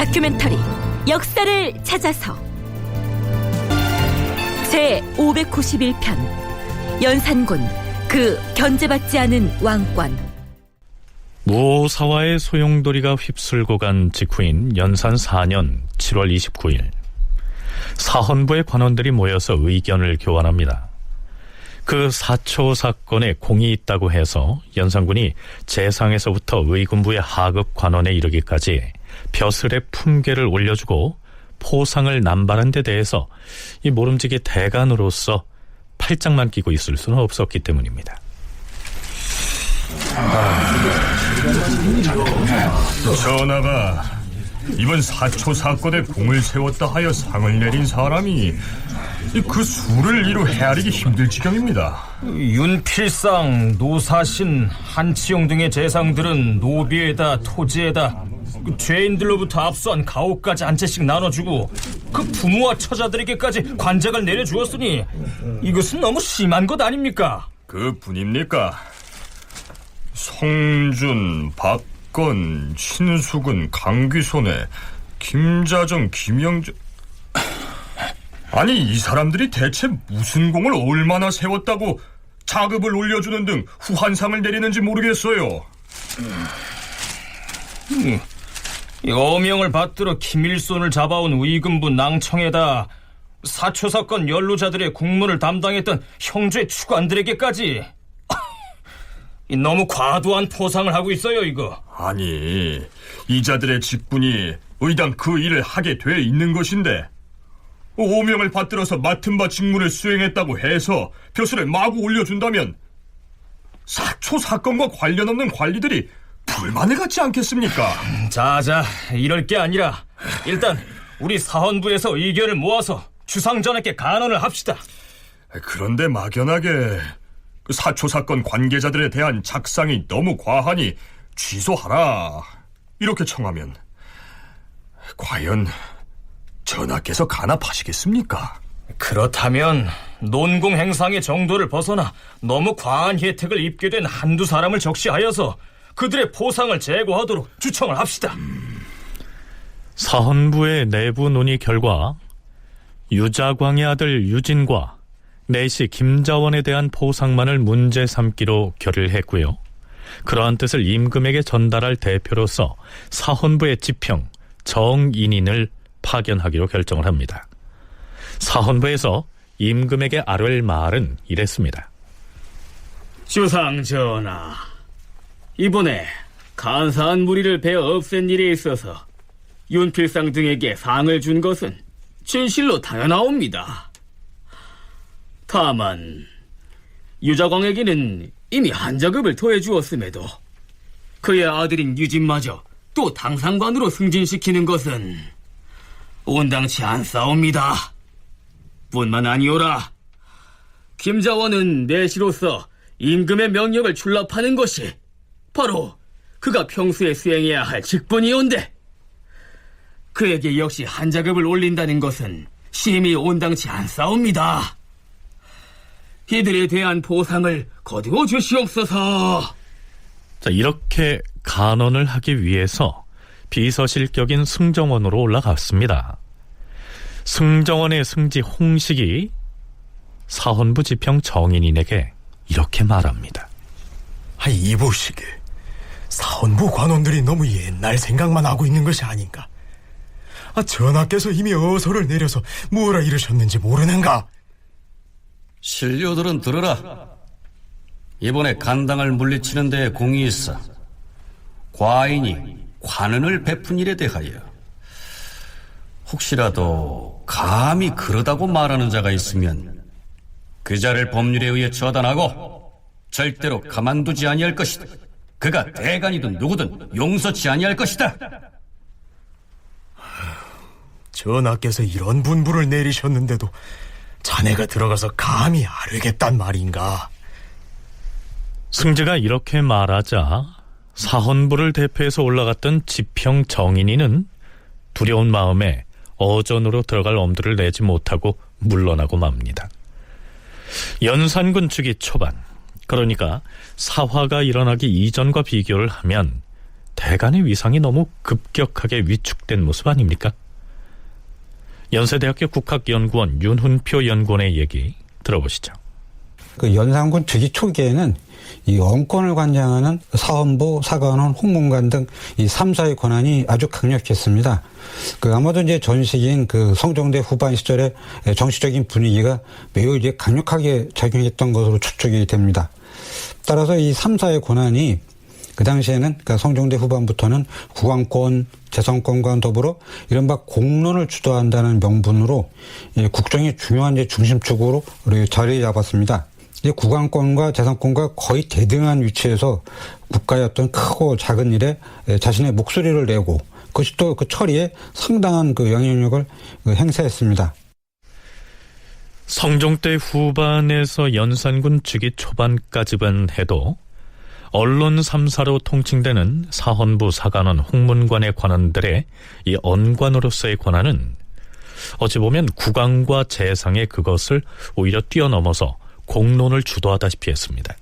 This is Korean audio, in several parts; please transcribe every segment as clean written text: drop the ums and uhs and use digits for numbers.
다큐멘터리 역사를 찾아서 제591편 연산군 그 견제받지 않은 왕권. 무오사와의 소용돌이가 휩쓸고 간 직후인 연산 4년 7월 29일 사헌부의 관원들이 모여서 의견을 교환합니다. 그 사초 사건에 공이 있다고 해서 연산군이 재상에서부터 의군부의 하급 관원에 이르기까지 벼슬의 품계를 올려주고 포상을 남발한 데 대해서 이 모름지기 대간으로서 팔짱만 끼고 있을 수는 없었기 때문입니다. 전하가 이번 사초 사건에 공을 세웠다 하여 상을 내린 사람이 그 수를 이루 헤아리기 힘들 지경입니다. 윤필상, 노사신, 한치용 등의 재상들은 노비에다 토지에다 죄인들로부터 압수한 가옥까지 한 채씩 나눠주고 그 부모와 처자들에게까지 관작을 내려주었으니 이것은 너무 심한 것 아닙니까? 그뿐입니까? 성준, 박건, 신수근, 강귀손해, 김자정, 김영준... 아니, 이 사람들이 대체 무슨 공을 얼마나 세웠다고 자급을 올려주는 등 후한상을 내리는지 모르겠어요. 이 어명을 받들어 김일손을 잡아온 의금부 낭청에다 사초사건 연루자들의 국문을 담당했던 형제 추관들에게까지 너무 과도한 포상을 하고 있어요, 이거. 아니, 이자들의 직분이 의당 그 일을 하게 돼 있는 것인데 오명을 받들어서 맡은 바 직무를 수행했다고 해서 벼슬을 마구 올려준다면 사초 사건과 관련 없는 관리들이 불만을 갖지 않겠습니까? 자자, 이럴 게 아니라 일단 우리 사헌부에서 의견을 모아서 주상전하께 간언을 합시다. 그런데 막연하게 사초 사건 관계자들에 대한 작상이 너무 과하니 취소하라 이렇게 청하면 과연 전하께서 간합하시겠습니까? 그렇다면 논공 행상의 정도를 벗어나 너무 과한 혜택을 입게 된 한두 사람을 적시하여서 그들의 포상을 제거하도록 주청을 합시다. 사헌부의 내부 논의 결과 유자광의 아들 유진과 내시 김자원에 대한 포상만을 문제 삼기로 결의했고요. 그러한 뜻을 임금에게 전달할 대표로서 사헌부의 지평 정인인을 파견하기로 결정을 합니다. 사헌부에서 임금에게 아뢰을 말은 이랬습니다. 주상전하, 이번에 간사한 무리를 베어 없앤 일에 있어서 윤필상 등에게 상을 준 것은 진실로 당연하옵니다. 다만 유자광에게는 이미 한자급을 더해주었음에도 그의 아들인 유진마저 또 당상관으로 승진시키는 것은 온당치 않사옵니다. 뿐만 아니오라, 김자원은 내시로서 임금의 명령을 출납하는 것이 바로 그가 평소에 수행해야 할 직분이온데 그에게 역시 한자급을 올린다는 것은 심히 온당치 않사옵니다. 이들에 대한 보상을 거두어 주시옵소서. 자, 이렇게 간언을 하기 위해서 비서실격인 승정원으로 올라갔습니다. 승정원의 승지 홍식이 사헌부 지평 정인인에게 이렇게 말합니다. 이보시게, 사헌부 관원들이 너무 옛날 생각만 하고 있는 것이 아닌가? 전하께서 이미 어소를 내려서 뭐라 이르셨는지 모르는가? 신료들은 들으라. 이번에 간당을 물리치는 데에 공이 있어 과인이 관은을 베푼 일에 대하여 혹시라도 감히 그러다고 말하는 자가 있으면 그 자를 법률에 의해 처단하고 절대로 가만두지 아니할 것이다. 그가 대간이든 누구든 용서치 아니할 것이다. 전하께서 이런 분부를 내리셨는데도 자네가 들어가서 감히 아뢰겠단 말인가? 승지가 이렇게 말하자 사헌부를 대표해서 올라갔던 지평 정인이는 두려운 마음에 어전으로 들어갈 엄두를 내지 못하고 물러나고 맙니다. 연산군 측이 초반, 그러니까 사화가 일어나기 이전과 비교를 하면 대간의 위상이 너무 급격하게 위축된 모습 아닙니까? 연세대학교 국학연구원 윤훈표 연구원의 얘기 들어보시죠. 그 연산군 즉위 초기에는 이 언권을 관장하는 사헌부, 사관원, 홍문관 등 이 3사의 권한이 아주 강력했습니다. 아마도 이제 전시기인 성종대 후반 시절의 정치적인 분위기가 매우 이제 강력하게 작용했던 것으로 추측이 됩니다. 따라서 이 3사의 권한이 그 당시에는 성종대 후반부터는 국왕권, 재성권과 더불어 이른바 공론을 주도한다는 명분으로 국정의 중요한 중심축으로 자리 잡았습니다. 국왕권과 재성권과 거의 대등한 위치에서 국가의 어떤 크고 작은 일에 자신의 목소리를 내고 그것이 또 그 처리에 상당한 영향력을 행사했습니다. 성종 때 후반에서 연산군 즉위 초반까지만 해도 언론 3사로 통칭되는 사헌부, 사관원, 홍문관의 관원들의 이 언관으로서의 권한은 어찌 보면 국왕과 재상의 그것을 오히려 뛰어넘어서 공론을 주도하다시피 했습니다.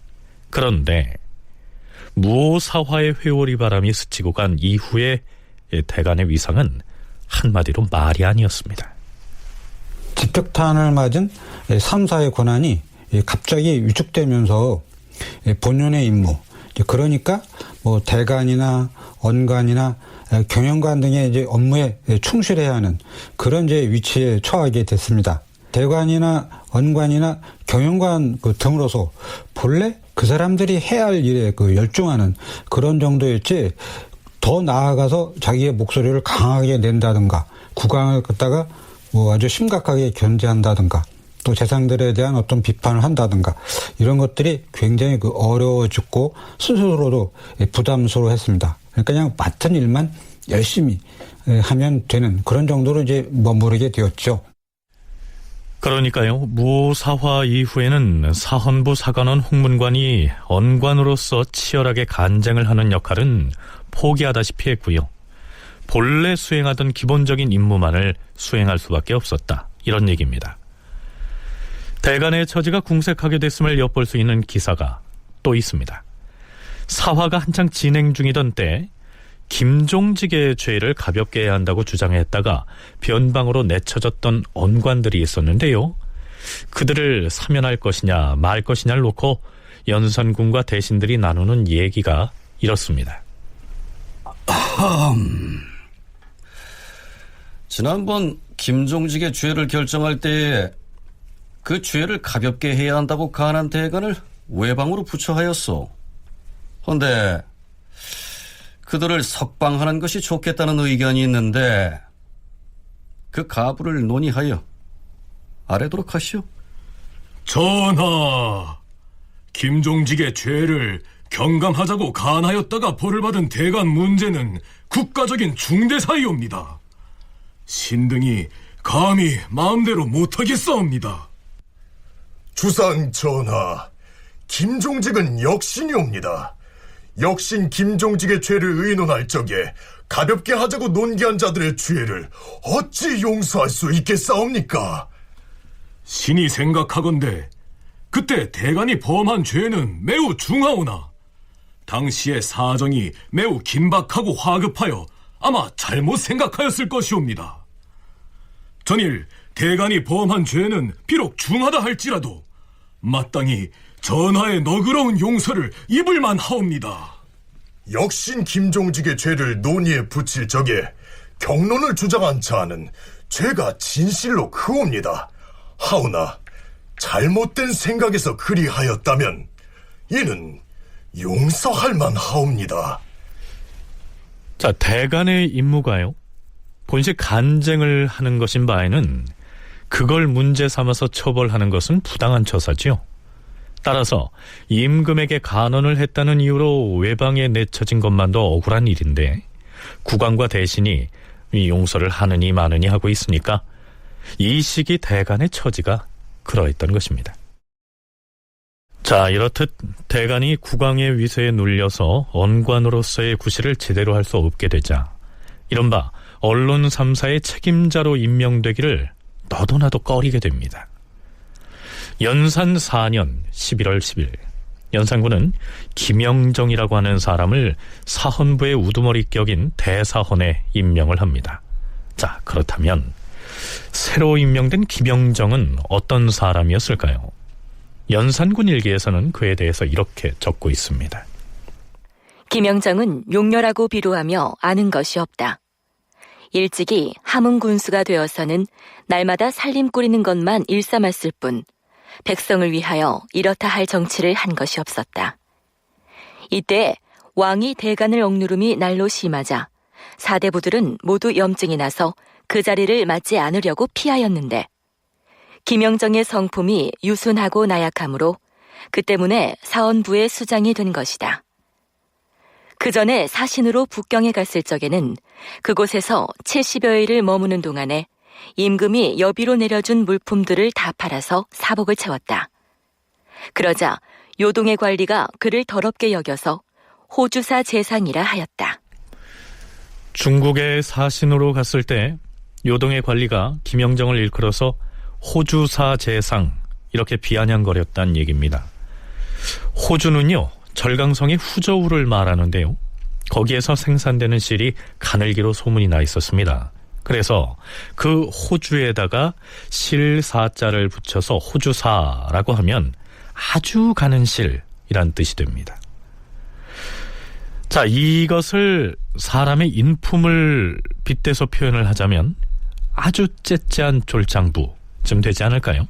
그런데 무오사화의 회오리 바람이 스치고 간 이후의 대간의 위상은 한마디로 말이 아니었습니다. 직격탄을 맞은 3사의 권한이 갑자기 위축되면서 본연의 임무, 그러니까 대간이나 언관이나 경영관 등의 이제 업무에 충실해야 하는 그런 이제 위치에 처하게 됐습니다. 대관이나 언관이나 경영관 등으로서 본래 그 사람들이 해야 할 일에 열중하는 그런 정도였지, 더 나아가서 자기의 목소리를 강하게 낸다든가 국왕을 갖다가 아주 심각하게 견제한다든가 또 재상들에 대한 어떤 비판을 한다든가 이런 것들이 굉장히 어려워졌고 스스로도 부담스러워했습니다. 그러니까 그냥 맡은 일만 열심히 하면 되는 그런 정도로 이제 머무르게 되었죠. 그러니까요, 무오사화 이후에는 사헌부, 사관원, 홍문관이 언관으로서 치열하게 간쟁을 하는 역할은 포기하다시피 했고요. 본래 수행하던 기본적인 임무만을 수행할 수밖에 없었다, 이런 얘기입니다. 대간의 처지가 궁색하게 됐음을 엿볼 수 있는 기사가 또 있습니다. 사화가 한창 진행 중이던 때 김종직의 죄를 가볍게 해야 한다고 주장했다가 변방으로 내쳐졌던 언관들이 있었는데요. 그들을 사면할 것이냐 말 것이냐를 놓고 연산군과 대신들이 나누는 얘기가 이렇습니다. 지난번 김종직의 죄를 결정할 때에 그 죄를 가볍게 해야 한다고 간한 대간을 외방으로 부처하였소. 헌데 그들을 석방하는 것이 좋겠다는 의견이 있는데 그 가부를 논의하여 아뢰도록 하시오. 전하, 김종직의 죄를 경감하자고 간하였다가 벌을 받은 대간 문제는 국가적인 중대사이옵니다. 신등이 감히 마음대로 못하겠사옵니다. 주상 전하, 김종직은 역신이옵니다. 역신 김종직의 죄를 의논할 적에 가볍게 하자고 논기한 자들의 죄를 어찌 용서할 수 있겠사옵니까? 신이 생각하건대 그때 대간이 범한 죄는 매우 중하오나 당시의 사정이 매우 긴박하고 화급하여 아마 잘못 생각하였을 것이옵니다. 전일 대간이 범한 죄는 비록 중하다 할지라도 마땅히 전하의 너그러운 용서를 입을만 하옵니다. 역신 김종직의 죄를 논의에 붙일 적에 경론을 주장한 자는 죄가 진실로 크옵니다. 하오나 잘못된 생각에서 그리하였다면 이는 용서할 만하옵니다. 자, 대간의 임무가요, 본시 간쟁을 하는 것인 바에는 그걸 문제 삼아서 처벌하는 것은 부당한 처사지요. 따라서 임금에게 간언을 했다는 이유로 외방에 내쳐진 것만도 억울한 일인데 국왕과 대신이 용서를 하느니 마느니 하고 있으니까 이 시기 대간의 처지가 그러했던 것입니다. 자, 이렇듯 대간이 국왕의 위세에 눌려서 언관으로서의 구실을 제대로 할 수 없게 되자 이른바 언론 3사의 책임자로 임명되기를 너도나도 꺼리게 됩니다. 연산 4년 11월 10일 연산군은 김영정이라고 하는 사람을 사헌부의 우두머리 격인 대사헌에 임명을 합니다. 자, 그렇다면 새로 임명된 김영정은 어떤 사람이었을까요? 연산군 일기에서는 그에 대해서 이렇게 적고 있습니다. 김영정은 용렬하고 비루하며 아는 것이 없다. 일찍이 함흥 군수가 되어서는 날마다 살림 꾸리는 것만 일삼았을 뿐 백성을 위하여 이렇다 할 정치를 한 것이 없었다. 이때 왕이 대간을 억누름이 날로 심하자 사대부들은 모두 염증이 나서 그 자리를 맞지 않으려고 피하였는데 김영정의 성품이 유순하고 나약하므로 그 때문에 사헌부의 수장이 된 것이다. 그 전에 사신으로 북경에 갔을 적에는 그곳에서 70여일을 머무는 동안에 임금이 여비로 내려준 물품들을 다 팔아서 사복을 채웠다. 그러자 요동의 관리가 그를 더럽게 여겨서 호주사 재상이라 하였다. 중국의 사신으로 갔을 때 요동의 관리가 김영정을 일컬어서 호주사 재상 이렇게 비아냥거렸다는 얘기입니다. 호주는요, 절강성의 후저우를 말하는데요, 거기에서 생산되는 실이 가늘기로 소문이 나 있었습니다. 그래서 그 호주에다가 실사자를 붙여서 호주사라고 하면 아주 가는 실이란 뜻이 됩니다. 자, 이것을 사람의 인품을 빗대서 표현을 하자면 아주 째째한 졸장부쯤 되지 않을까요?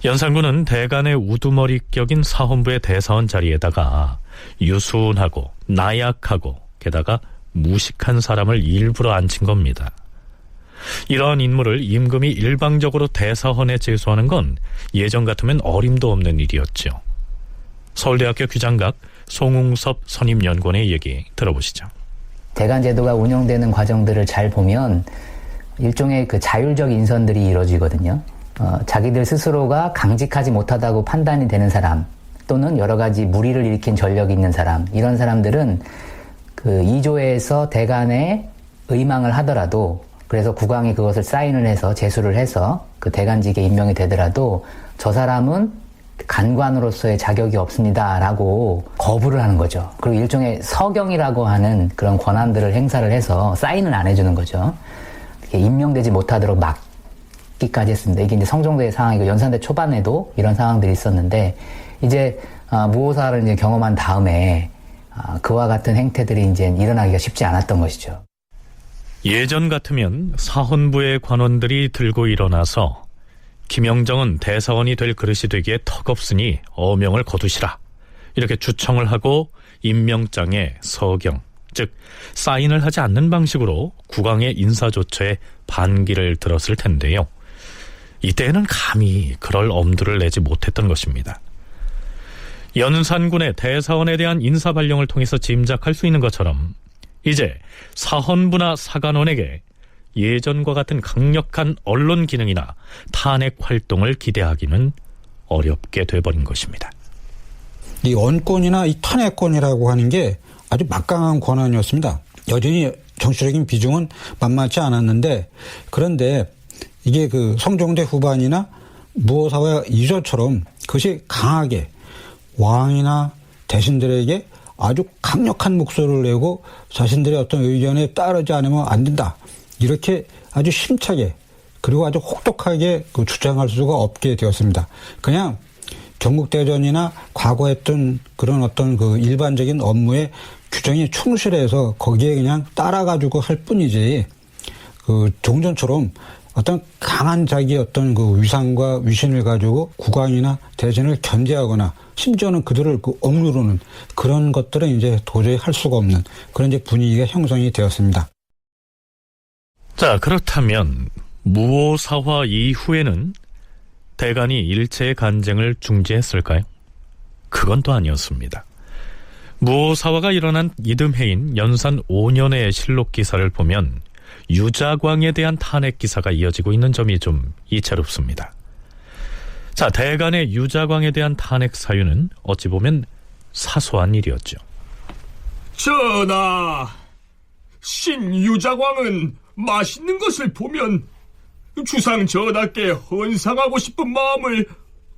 연산군은 대간의 우두머리 격인 사헌부의 대사원 자리에다가 유순하고 나약하고 게다가 무식한 사람을 일부러 앉힌 겁니다. 이러한 인물을 임금이 일방적으로 대사헌에 제소하는 건 예전 같으면 어림도 없는 일이었죠. 서울대학교 규장각 송웅섭 선임연구원의 얘기 들어보시죠. 대간 제도가 운영되는 과정들을 잘 보면 일종의 그 자율적 인선들이 이루어지거든요. 자기들 스스로가 강직하지 못하다고 판단이 되는 사람, 또는 여러 가지 무리를 일으킨 전력이 있는 사람, 이런 사람들은 그 이조에서 대간에 의망을 하더라도, 그래서 국왕이 그것을 사인을 해서 제수를 해서 그 대간직에 임명이 되더라도 저 사람은 간관으로서의 자격이 없습니다라고 거부를 하는 거죠. 그리고 일종의 서경이라고 하는 그런 권한들을 행사를 해서 사인을 안 해주는 거죠. 임명되지 못하도록 막기까지 했습니다. 이게 이제 성종대의 상황이고, 연산대 초반에도 이런 상황들이 있었는데, 이제 무오사를 이제 경험한 다음에 그와 같은 행태들이 이제 일어나기가 쉽지 않았던 것이죠. 예전 같으면 사헌부의 관원들이 들고 일어나서 김영정은 대사원이 될 그릇이 되기에 턱없으니 어명을 거두시라, 이렇게 주청을 하고 임명장에 서경, 즉 사인을 하지 않는 방식으로 국왕의 인사조처에 반기를 들었을 텐데요, 이때에는 감히 그럴 엄두를 내지 못했던 것입니다. 연산군의 대사원에 대한 인사발령을 통해서 짐작할 수 있는 것처럼 이제 사헌부나 사간원에게 예전과 같은 강력한 언론 기능이나 탄핵 활동을 기대하기는 어렵게 돼버린 것입니다. 이 언권이나 이 탄핵권이라고 하는 게 아주 막강한 권한이었습니다. 여전히 정치적인 비중은 만만치 않았는데, 그런데 이게 그 성종대 후반이나 무오사와 이조처럼 그것이 강하게 왕이나 대신들에게 아주 강력한 목소리를 내고 자신들의 어떤 의견에 따르지 않으면 안 된다, 이렇게 아주 심차게 그리고 아주 혹독하게 그 주장할 수가 없게 되었습니다. 그냥 경국대전이나 과거 했던 그런 어떤 그 일반적인 업무에 규정이 충실해서 거기에 그냥 따라가지고 할 뿐이지, 그 종전처럼 어떤 강한 자기 어떤 그 위상과 위신을 가지고 국왕이나 대신을 견제하거나 심지어는 그들을 그 억누르는 그런 것들은 이제 도저히 할 수가 없는 그런 이제 분위기가 형성이 되었습니다. 자, 그렇다면 무오사화 이후에는 대간이 일체의 간쟁을 중지했을까요? 그건 또 아니었습니다. 무오사화가 일어난 이듬해인 연산 5년의 실록 기사를 보면 유자광에 대한 탄핵 기사가 이어지고 있는 점이 좀 이채롭습니다. 자, 대간의 유자광에 대한 탄핵 사유는 어찌 보면 사소한 일이었죠. 전하, 신유자광은 맛있는 것을 보면 주상 전하께 헌상하고 싶은 마음을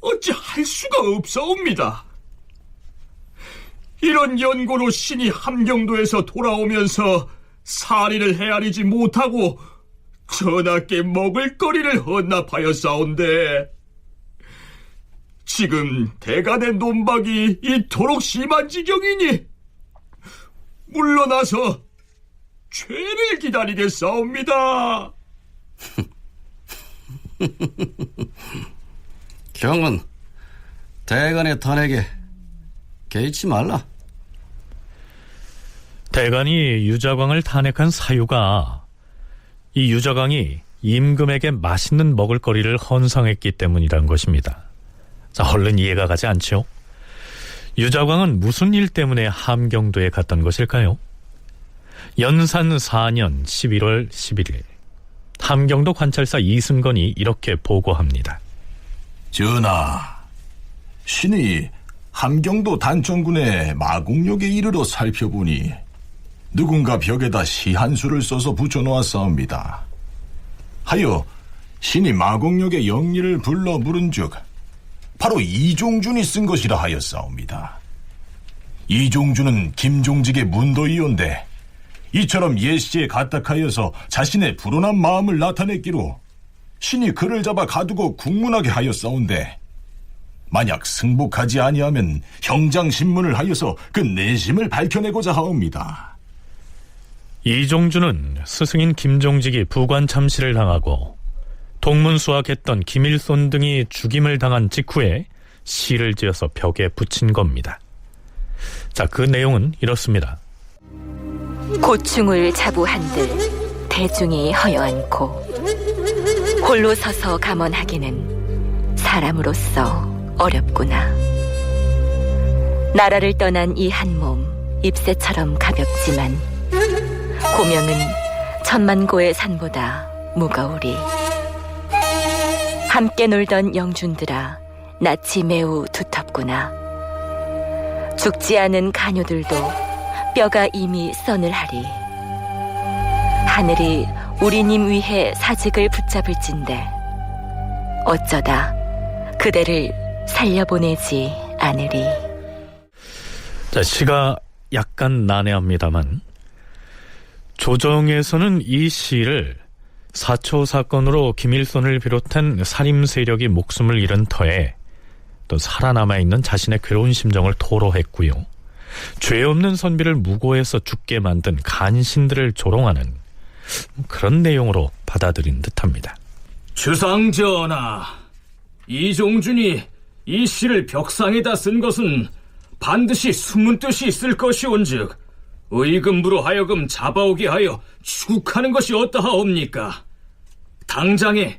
어찌 할 수가 없사옵니다. 이런 연고로 신이 함경도에서 돌아오면서 사리를 헤아리지 못하고 전하께 먹을거리를 헌납하였사온데 지금 대간의 논박이 이토록 심한 지경이니 물러나서 죄를 기다리겠사옵니다. 경은 대간의 탄핵에 개의치 말라. 대간이 유자광을 탄핵한 사유가 이 유자광이 임금에게 맛있는 먹을거리를 헌상했기 때문이란 것입니다. 자, 얼른 이해가 가지 않죠? 유자광은 무슨 일 때문에 함경도에 갔던 것일까요? 연산 4년 11월 11일 함경도 관찰사 이승건이 이렇게 보고합니다. 전하, 신이 함경도 단천군의 마곡역에 이르러 살펴보니 누군가 벽에다 시 한 수를 써서 붙여놓았사옵니다. 하여 신이 마곡역의 영리를 불러 물은즉 바로 이종준이 쓴 것이라 하였사옵니다. 이종준은 김종직의 문도이온데 이처럼 옛시에 가딱하여서 자신의 불온한 마음을 나타냈기로 신이 그를 잡아 가두고 국문하게 하였사온데 만약 승복하지 아니하면 형장신문을 하여서 그 내심을 밝혀내고자 하옵니다. 이종준은 스승인 김종직이 부관 참시를 당하고 동문수학했던 김일손 등이 죽임을 당한 직후에 시를 지어서 벽에 붙인 겁니다. 자, 그 내용은 이렇습니다. 고충을 자부한들 대중이 허여안고 홀로 서서 감언하기는 사람으로서 어렵구나. 나라를 떠난 이 한 몸 잎새처럼 가볍지만 고명은 천만고의 산보다 무거우리. 함께 놀던 영준들아 낯이 매우 두텁구나. 죽지 않은 가녀들도 뼈가 이미 써늘하리. 하늘이 우리님 위해 사직을 붙잡을진데 어쩌다 그대를 살려보내지 않으리. 자, 시가 약간 난해합니다만 조정에서는 이 시를 사초 사건으로 김일손을 비롯한 살림 세력이 목숨을 잃은 터에 또 살아남아있는 자신의 괴로운 심정을 토로했고요. 죄 없는 선비를 무고해서 죽게 만든 간신들을 조롱하는 그런 내용으로 받아들인 듯합니다. 주상전하, 이종준이 이 시를 벽상에다 쓴 것은 반드시 숨은 뜻이 있을 것이온즉 의금부로 하여금 잡아오게 하여 추국하는 것이 어떠하옵니까? 당장에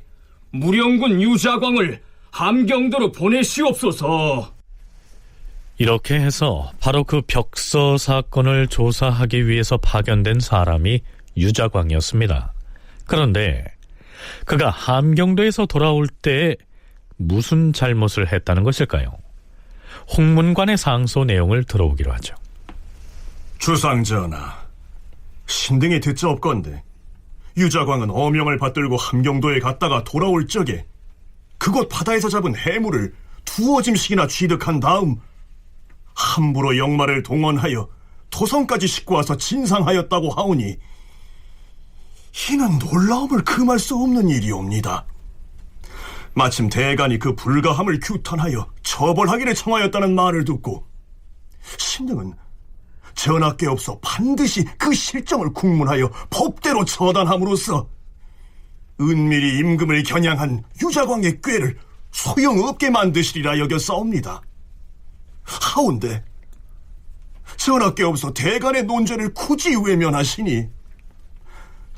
무령군 유자광을 함경도로 보내시옵소서. 이렇게 해서 바로 그 벽서 사건을 조사하기 위해서 파견된 사람이 유자광이었습니다. 그런데 그가 함경도에서 돌아올 때 무슨 잘못을 했다는 것일까요? 홍문관의 상소 내용을 들어오기로 하죠. 주상전하, 신등이 듣자옵건대 유자광은 어명을 받들고 함경도에 갔다가 돌아올 적에 그곳 바다에서 잡은 해물을 두어 짐씩이나 취득한 다음 함부로 영마를 동원하여 토성까지 싣고 와서 진상하였다고 하오니 이는 놀라움을 금할 수 없는 일이옵니다. 마침 대간이 그 불가함을 규탄하여 처벌하기를 청하였다는 말을 듣고 신등은 전하께 없어 반드시 그 실정을 국문하여 법대로 처단함으로써 은밀히 임금을 겨냥한 유자광의 꾀를 소용없게 만드시리라 여겼사옵니다. 하온데 전하께 없어 대간의 논죄를 굳이 외면하시니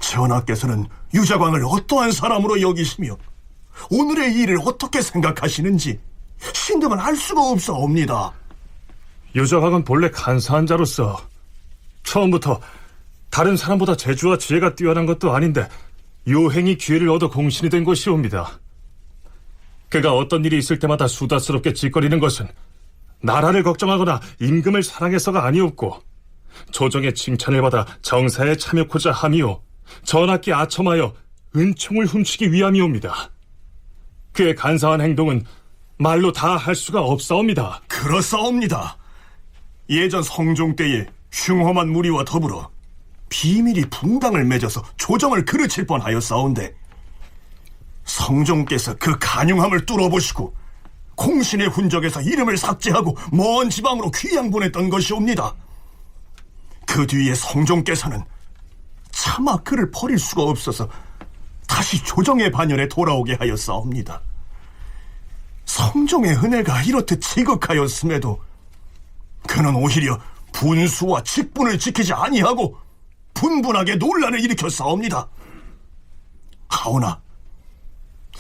전하께서는 유자광을 어떠한 사람으로 여기시며 오늘의 일을 어떻게 생각하시는지 신등은 알 수가 없사옵니다. 유자광은 본래 간사한 자로서 처음부터 다른 사람보다 재주와 지혜가 뛰어난 것도 아닌데 요행이 기회를 얻어 공신이 된 것이옵니다. 그가 어떤 일이 있을 때마다 수다스럽게 짓거리는 것은 나라를 걱정하거나 임금을 사랑해서가 아니었고 조정의 칭찬을 받아 정사에 참여코자 함이요 전하께 아첨하여 은총을 훔치기 위함이옵니다. 그의 간사한 행동은 말로 다 할 수가 없사옵니다. 그렇사옵니다. 예전 성종 때의 흉험한 무리와 더불어 비밀이 붕당을 맺어서 조정을 그르칠 뻔하였사온데 성종께서 그 간용함을 뚫어보시고 공신의 훈적에서 이름을 삭제하고 먼 지방으로 귀양 보냈던 것이옵니다. 그 뒤에 성종께서는 차마 그를 버릴 수가 없어서 다시 조정의 반열에 돌아오게 하였사옵니다. 성종의 은혜가 이렇듯 지극하였음에도 그는 오히려 분수와 직분을 지키지 아니하고 분분하게 논란을 일으켰사옵니다. 하오나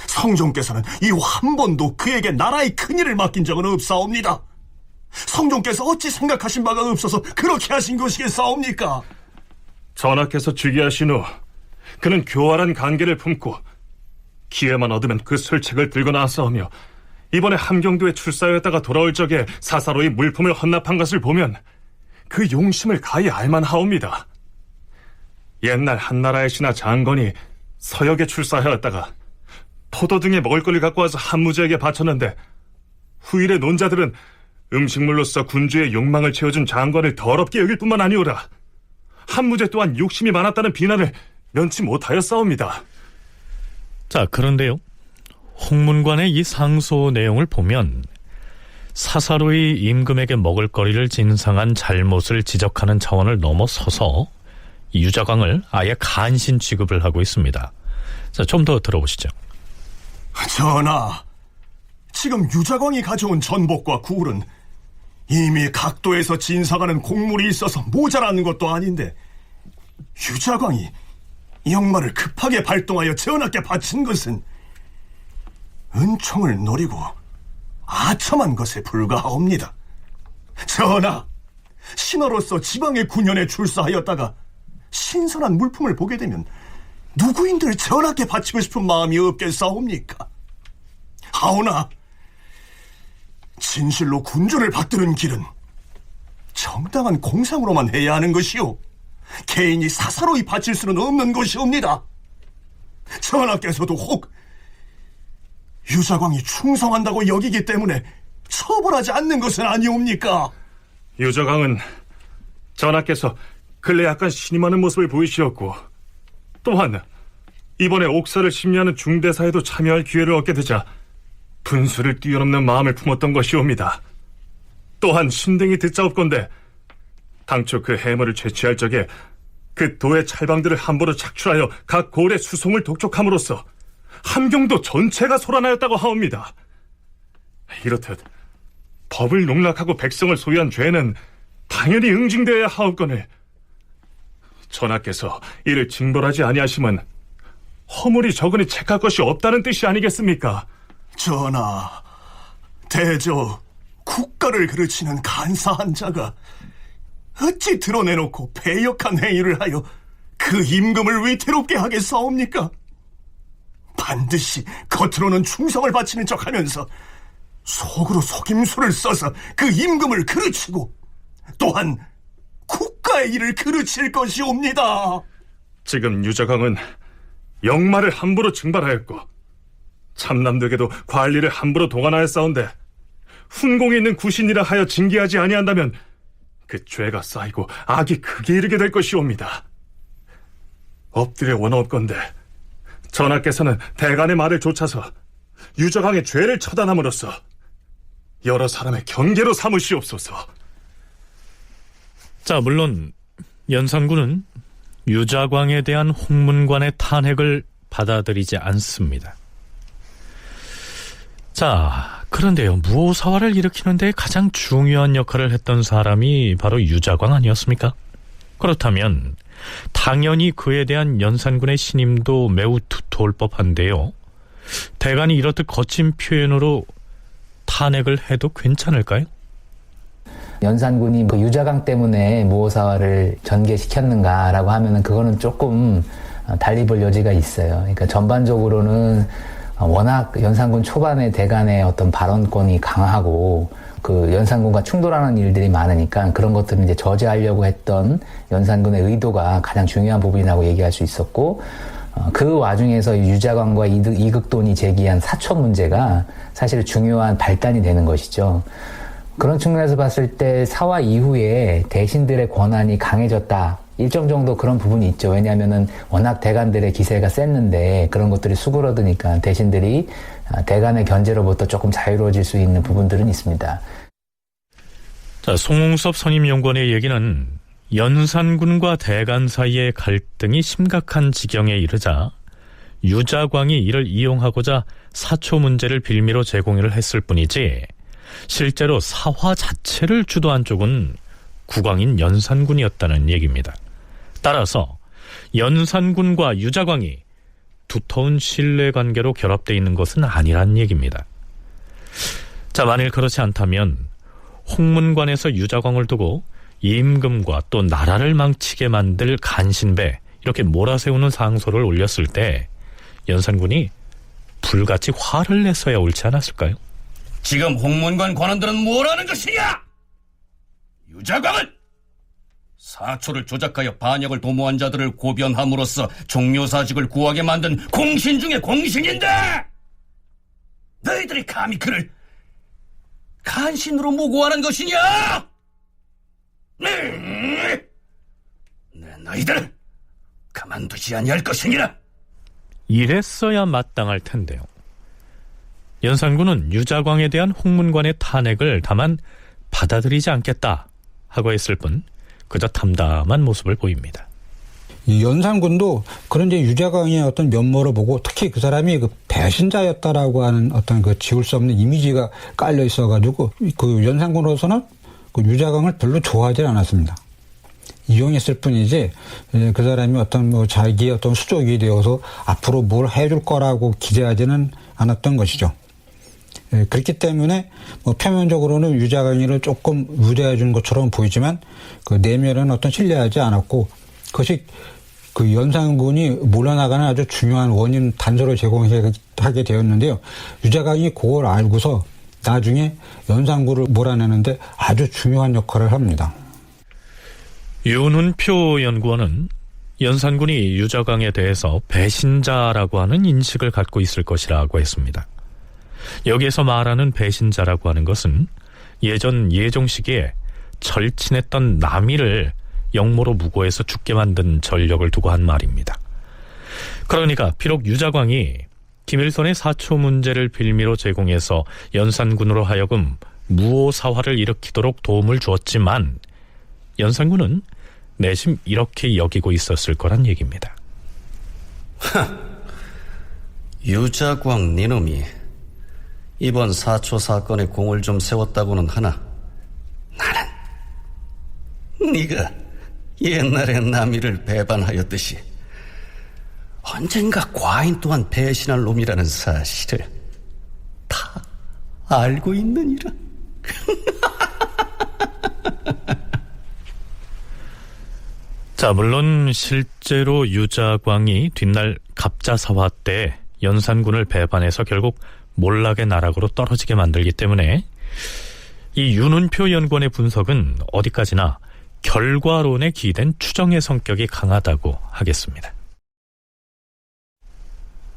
성종께서는 이후 한 번도 그에게 나라의 큰일을 맡긴 적은 없사옵니다. 성종께서 어찌 생각하신 바가 없어서 그렇게 하신 것이겠사옵니까? 전하께서 즉위하신 후 그는 교활한 관계를 품고 기회만 얻으면 그 술책을 들고 나서오며 이번에 함경도에 출사하였다가 돌아올 적에 사사로이 물품을 헌납한 것을 보면 그 용심을 가히 알만하옵니다. 옛날 한나라의 신하 장건이 서역에 출사하였다가 포도 등의 먹을거리를 갖고 와서 한무제에게 바쳤는데 후일의 논자들은 음식물로서 군주의 욕망을 채워준 장건을 더럽게 여길 뿐만 아니오라 한무제 또한 욕심이 많았다는 비난을 면치 못하였사옵니다. 자, 그런데요, 홍문관의 이 상소 내용을 보면 사사로이 임금에게 먹을거리를 진상한 잘못을 지적하는 차원을 넘어서서 유자광을 아예 간신 취급을 하고 있습니다. 자, 좀 더 들어보시죠. 전하, 지금 유자광이 가져온 전복과 굴은 이미 각도에서 진상하는 곡물이 있어서 모자라는 것도 아닌데 유자광이 역마를 급하게 발동하여 전하께 바친 것은 은총을 노리고 아첨한 것에 불과하옵니다. 전하, 신하로서 지방의 군현에 출사하였다가 신선한 물품을 보게 되면 누구인들 전하께 바치고 싶은 마음이 없겠사옵니까? 하오나 진실로 군주를 받드는 길은 정당한 공상으로만 해야 하는 것이오, 개인이 사사로이 바칠 수는 없는 것이옵니다. 전하께서도 혹 유자광이 충성한다고 여기기 때문에 처벌하지 않는 것은 아니옵니까? 유자광은 전하께서 근래 약간 신임하는 모습을 보이시었고 또한 이번에 옥사를 심리하는 중대사에도 참여할 기회를 얻게 되자 분수를 뛰어넘는 마음을 품었던 것이옵니다. 또한 신등이 듣자옵건대 당초 그 해머를 채취할 적에 그 도의 찰방들을 함부로 착출하여 각 고을의 수송을 독촉함으로써 함경도 전체가 소란하였다고 하옵니다. 이렇듯 법을 농락하고 백성을 소유한 죄는 당연히 응징되어야 하옵거늘 전하께서 이를 징벌하지 아니하심은 허물이 적으니 책할 것이 없다는 뜻이 아니겠습니까? 전하, 대저 국가를 그르치는 간사한 자가 어찌 드러내놓고 배역한 행위를 하여 그 임금을 위태롭게 하겠사옵니까? 반드시 겉으로는 충성을 바치는 척하면서 속으로 속임수를 써서 그 임금을 그르치고 또한 국가의 일을 그르칠 것이옵니다. 지금 유자광은 역마를 함부로 증발하였고 참남득에도 관리를 함부로 동안하였사온데 훈공에 있는 구신이라 하여 징계하지 아니한다면 그 죄가 쌓이고 악이 크게 이르게 될 것이옵니다. 엎드려 원하옵건대 전하께서는 대간의 말을 좇아서 유자광의 죄를 처단함으로써 여러 사람의 경계로 삼으시옵소서. 자, 물론 연산군은 유자광에 대한 홍문관의 탄핵을 받아들이지 않습니다. 자, 그런데요, 무오사화를 일으키는 데 가장 중요한 역할을 했던 사람이 바로 유자광 아니었습니까? 그렇다면 당연히 그에 대한 연산군의 신임도 매우 두터울 법한데요, 대간이 이렇듯 거친 표현으로 탄핵을 해도 괜찮을까요? 연산군이 그 유자광 때문에 무오사화를 전개시켰는가라고 하면은 그거는 조금 달리 볼 여지가 있어요. 그러니까 전반적으로는 워낙 연산군 초반에 대간의 어떤 발언권이 강하고 그 연산군과 충돌하는 일들이 많으니까 그런 것들을 이제 저지하려고 했던 연산군의 의도가 가장 중요한 부분이라고 얘기할 수 있었고, 그 와중에서 유자광과 이극돈이 제기한 사초 문제가 사실 중요한 발단이 되는 것이죠. 그런 측면에서 봤을 때 사화 이후에 대신들의 권한이 강해졌다. 일정 정도 그런 부분이 있죠. 왜냐하면은 워낙 대간들의 기세가 셌는데 그런 것들이 수그러드니까 대신들이 대간의 견제로부터 조금 자유로워질 수 있는 부분들은 있습니다. 자, 송웅섭 선임연구원의 얘기는 연산군과 대간 사이의 갈등이 심각한 지경에 이르자 유자광이 이를 이용하고자 사초 문제를 빌미로 제공을 했을 뿐이지 실제로 사화 자체를 주도한 쪽은 국왕인 연산군이었다는 얘기입니다. 따라서 연산군과 유자광이 두터운 신뢰관계로 결합되어 있는 것은 아니란 얘기입니다. 자, 만일 그렇지 않다면 홍문관에서 유자광을 두고 임금과 또 나라를 망치게 만들 간신배, 이렇게 몰아세우는 상소를 올렸을 때 연산군이 불같이 화를 냈어야 옳지 않았을까요? 지금 홍문관 관원들은 뭐라는 것이냐? 유자광은 사초를 조작하여 반역을 도모한 자들을 고변함으로써 종묘사직을 구하게 만든 공신 중의 공신인데 너희들이 감히 그를 간신으로 무고하는 것이냐? 너희들은 가만두지 아니할 것이니라. 이랬어야 마땅할 텐데요. 연산군은 유자광에 대한 홍문관의 탄핵을 다만 받아들이지 않겠다 하고 했을 뿐 그저 담담한 모습을 보입니다. 이 연산군도 그런 이제 유자광의 어떤 면모를 보고 특히 그 사람이 그 배신자였다라고 하는 어떤 그 지울 수 없는 이미지가 깔려 있어가지고 그 연산군으로서는 그 유자광을 별로 좋아하지 않았습니다. 이용했을 뿐이지 그 사람이 어떤 뭐 자기의 어떤 수족이 되어서 앞으로 뭘 해줄 거라고 기대하지는 않았던 것이죠. 그렇기 때문에 뭐 표면적으로는 유자광이를 조금 우대해 준 것처럼 보이지만 그 내면은 어떤 신뢰하지 않았고 그것이 그 연산군이 몰려나가는 아주 중요한 원인 단서를 제공하게 되었는데요. 유자광이 그걸 알고서 나중에 연산군을 몰아내는데 아주 중요한 역할을 합니다. 윤훈표 연구원은 연산군이 유자광에 대해서 배신자라고 하는 인식을 갖고 있을 것이라고 했습니다. 여기에서 말하는 배신자라고 하는 것은 예전 예종 시기에 절친했던 남이를 역모로 무고해서 죽게 만든 전력을 두고 한 말입니다. 그러니까 비록 유자광이 김일선의 사초 문제를 빌미로 제공해서 연산군으로 하여금 무오사화를 일으키도록 도움을 주었지만 연산군은 내심 이렇게 여기고 있었을 거란 얘기입니다. 유자광 니놈이 이번 사초 사건에 공을 좀 세웠다고는 하나 나는 네가 옛날에 남이를 배반하였듯이 언젠가 과인 또한 배신할 놈이라는 사실을 다 알고 있느니라. 자, 물론 실제로 유자광이 뒷날 갑자사화 때 연산군을 배반해서 결국 몰락의 나락으로 떨어지게 만들기 때문에 이 윤훈표 연구원의 분석은 어디까지나 결과론에 기댄 추정의 성격이 강하다고 하겠습니다.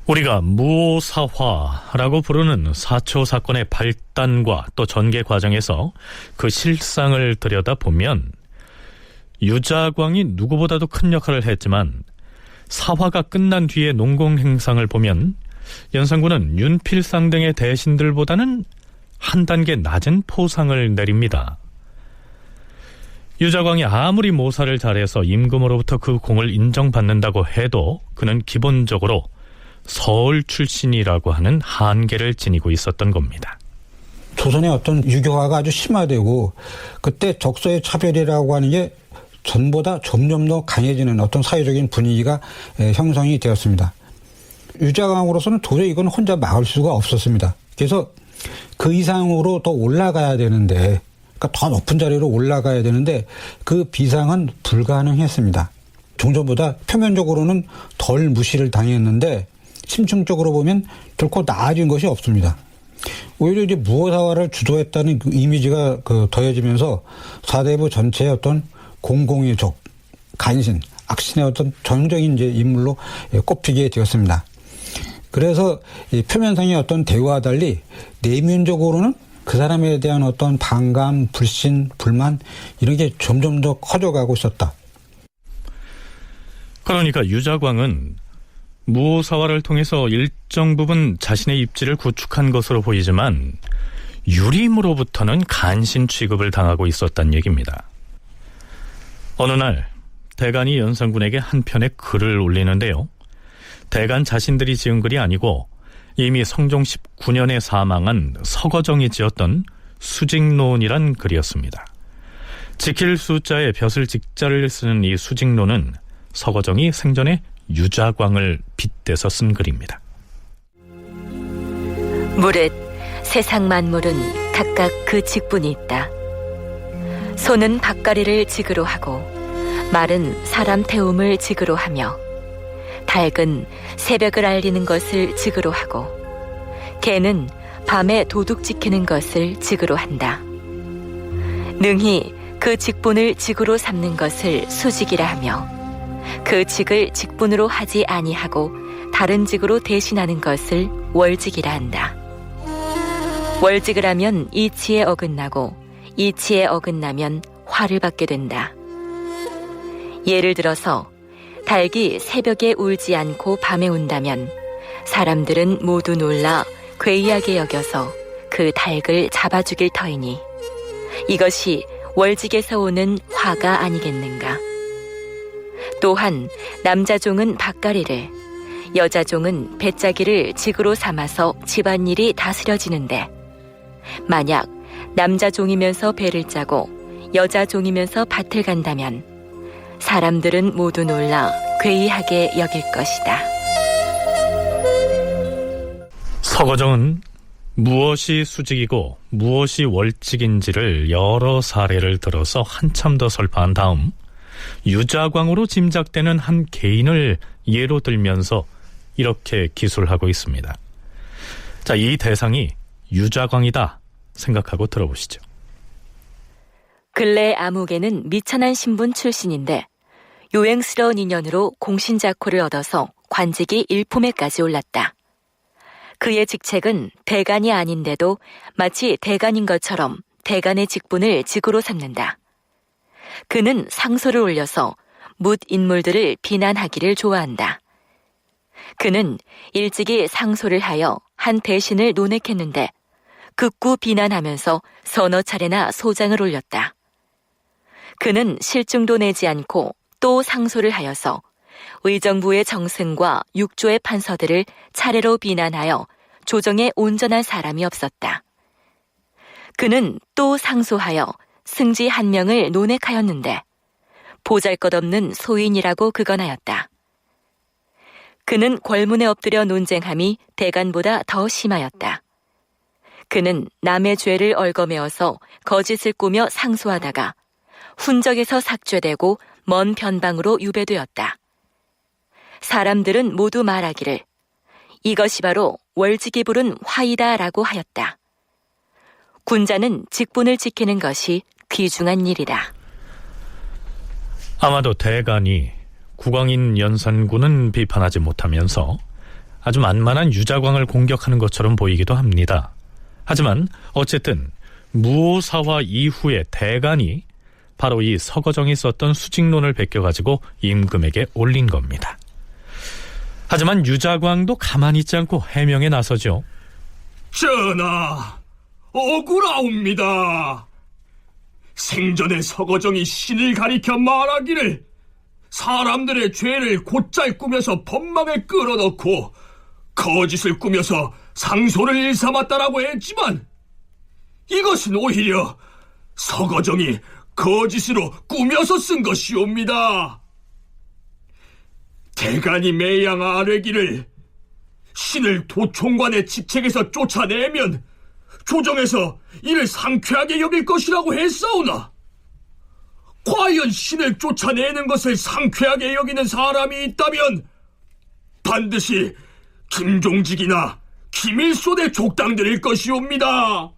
우리가 무오사화라고 부르는 사초 사건의 발단과 또 전개 과정에서 그 실상을 들여다보면 유자광이 누구보다도 큰 역할을 했지만 사화가 끝난 뒤의 농공 행상을 보면 연산군은 윤필상 등의 대신들보다는 한 단계 낮은 포상을 내립니다. 유자광이 아무리 모사를 잘해서 임금으로부터 그 공을 인정받는다고 해도 그는 기본적으로 서울 출신이라고 하는 한계를 지니고 있었던 겁니다. 조선의 어떤 유교화가 아주 심화되고 그때 적서의 차별이라고 하는 게 전보다 점점 더 강해지는 어떤 사회적인 분위기가 형성이 되었습니다. 유자광으로서는 도저히 이건 혼자 막을 수가 없었습니다. 그래서 그 이상으로 더 올라가야 되는데, 그러니까 더 높은 자리로 올라가야 되는데 그 비상은 불가능했습니다. 종전보다 표면적으로는 덜 무시를 당했는데 심층적으로 보면 결코 나아진 것이 없습니다. 오히려 이제 무오사화를 주도했다는 그 이미지가 더해지면서 사대부 전체의 어떤 공공의 적, 간신, 악신의 어떤 전형적인 이제 인물로 꼽히게 되었습니다. 그래서 이 표면상의 어떤 대우와 달리 내면적으로는 그 그 사람에 대한 어떤 반감, 불신, 불만 이런 게 점점 더 커져가고 있었다. 그러니까 유자광은 무오사화를 통해서 일정 부분 자신의 입지를 구축한 것으로 보이지만 유림으로부터는 간신 취급을 당하고 있었단 얘기입니다. 어느 날 대간이 연산군에게 한 편의 글을 올리는데요. 대간 자신들이 지은 글이 아니고 이미 성종 19년에 사망한 서거정이 지었던 수직론이란 글이었습니다. 지킬 숫자에 벼슬 직자를 쓰는 이 수직론은 서거정이 생전에 유자광을 빗대서 쓴 글입니다. 무릇 세상 만물은 각각 그 직분이 있다. 소는 밭가리를 직으로 하고 말은 사람 태움을 직으로 하며 닭은 새벽을 알리는 것을 직으로 하고 개는 밤에 도둑 지키는 것을 직으로 한다. 능히 그 직분을 직으로 삼는 것을 수직이라 하며 그 직을 직분으로 하지 아니하고 다른 직으로 대신하는 것을 월직이라 한다. 월직을 하면 이치에 어긋나고 이치에 어긋나면 화를 받게 된다. 예를 들어서 닭이 새벽에 울지 않고 밤에 운다면 사람들은 모두 놀라 괴이하게 여겨서 그 닭을 잡아 죽일 터이니 이것이 월직에서 오는 화가 아니겠는가. 또한 남자종은 밭가리를, 여자종은 배짜기를 직으로 삼아서 집안일이 다스려지는데 만약 남자종이면서 배를 짜고 여자종이면서 밭을 간다면 사람들은 모두 놀라 괴이하게 여길 것이다. 서거정은 무엇이 수직이고 무엇이 월직인지를 여러 사례를 들어서 한참 더 설파한 다음 유자광으로 짐작되는 한 개인을 예로 들면서 이렇게 기술하고 있습니다. 자, 이 대상이 유자광이다 생각하고 들어보시죠. 근래 아무개는 미천한 신분 출신인데 요행스러운 인연으로 공신자코를 얻어서 관직이 일품에까지 올랐다. 그의 직책은 대간이 아닌데도 마치 대간인 것처럼 대간의 직분을 직으로 삼는다. 그는 상소를 올려서 묻 인물들을 비난하기를 좋아한다. 그는 일찍이 상소를 하여 한 대신을 논핵했는데 극구 비난하면서 서너 차례나 소장을 올렸다. 그는 실증도 내지 않고 또 상소를 하여서 의정부의 정승과 육조의 판서들을 차례로 비난하여 조정에 온전한 사람이 없었다. 그는 또 상소하여 승지 한 명을 논핵하였는데 보잘것없는 소인이라고 그건하였다. 그는 궐문에 엎드려 논쟁함이 대간보다 더 심하였다. 그는 남의 죄를 얽어매어서 거짓을 꾸며 상소하다가 훈적에서 삭죄되고 먼 변방으로 유배되었다. 사람들은 모두 말하기를 이것이 바로 월직이 부른 화이다라고 하였다. 군자는 직분을 지키는 것이 귀중한 일이다. 아마도 대간이 국왕인 연산군은 비판하지 못하면서 아주 만만한 유자광을 공격하는 것처럼 보이기도 합니다. 하지만 어쨌든 무오사화 이후에 대간이 바로 이 서거정이 썼던 수직론을 베껴가지고 임금에게 올린 겁니다. 하지만 유자광도 가만히 있지 않고 해명에 나서죠. 전하, 억울하옵니다. 생전에 서거정이 신을 가리켜 말하기를 사람들의 죄를 곧잘 꾸며서 법망에 끌어넣고 거짓을 꾸며서 상소를 일삼았다라고 했지만 이것은 오히려 서거정이 거짓으로 꾸며서 쓴 것이옵니다. 대간이 매양 아뢰기를 신을 도총관의 직책에서 쫓아내면 조정에서 이를 상쾌하게 여길 것이라고 했사오나 과연 신을 쫓아내는 것을 상쾌하게 여기는 사람이 있다면 반드시 김종직이나 김일손의 족당들일 것이옵니다.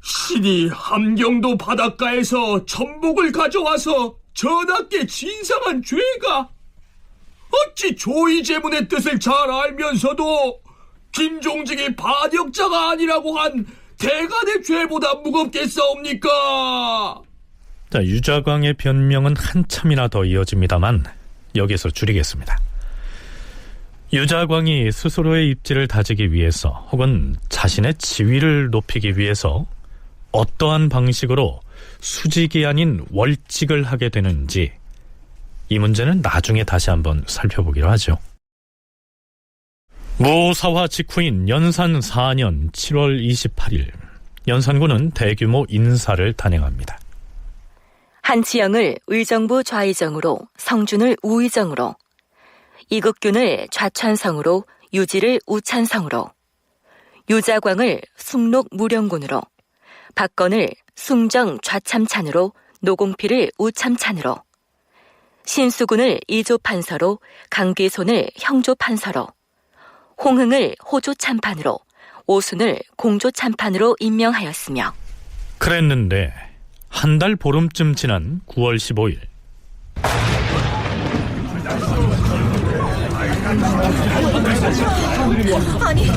신이 함경도 바닷가에서 전복을 가져와서 전하께 진상한 죄가 어찌 조의제문의 뜻을 잘 알면서도 김종직이 반역자가 아니라고 한 대간의 죄보다 무겁겠사옵니까? 자, 유자광의 변명은 한참이나 더 이어집니다만 여기서 줄이겠습니다. 유자광이 스스로의 입지를 다지기 위해서 혹은 자신의 지위를 높이기 위해서 어떠한 방식으로 수직이 아닌 월직을 하게 되는지, 이 문제는 나중에 다시 한번 살펴보기로 하죠. 무사화 직후인 연산 4년 7월 28일 연산군은 대규모 인사를 단행합니다. 한치영을 의정부 좌의정으로, 성준을 우의정으로, 이극균을 좌찬성으로, 유지를 우찬성으로, 유자광을 숙록 무령군으로, 박건을 숭정 좌참찬으로, 노공필을 우참찬으로, 신수군을 이조판서로, 강귀손을 형조판서로, 홍흥을 호조참판으로, 오순을 공조참판으로 임명하였으며, 그랬는데 한 달 보름쯤 지난 9월 15일 아니,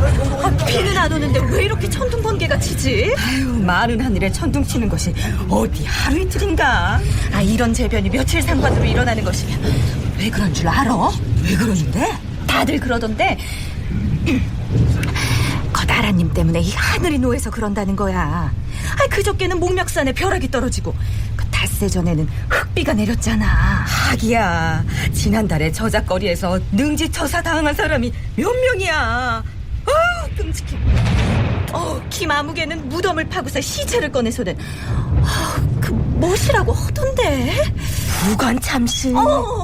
비는 안 오는데 왜 이렇게 천둥 번개가 치지? 아유, 마른 하늘에 천둥 치는 것이 어디 하루 이틀인가? 이런 재변이 며칠 상관으로 일어나는 것이면 왜 그런 줄 알아? 왜 그러는데? 다들 그러던데 거다라님 때문에 이 하늘이 노해서 그런다는 거야. 그저께는 목멱산에 벼락이 떨어지고 그 닷새 전에는 흙비가 내렸잖아. 하기야, 지난달에 저작거리에서 능지처사 당한 사람이 몇 명이야. 끔찍해. 김아무개는 무덤을 파고서 시체를 꺼내서는 그 무엇이라고 하던데? 부관참시.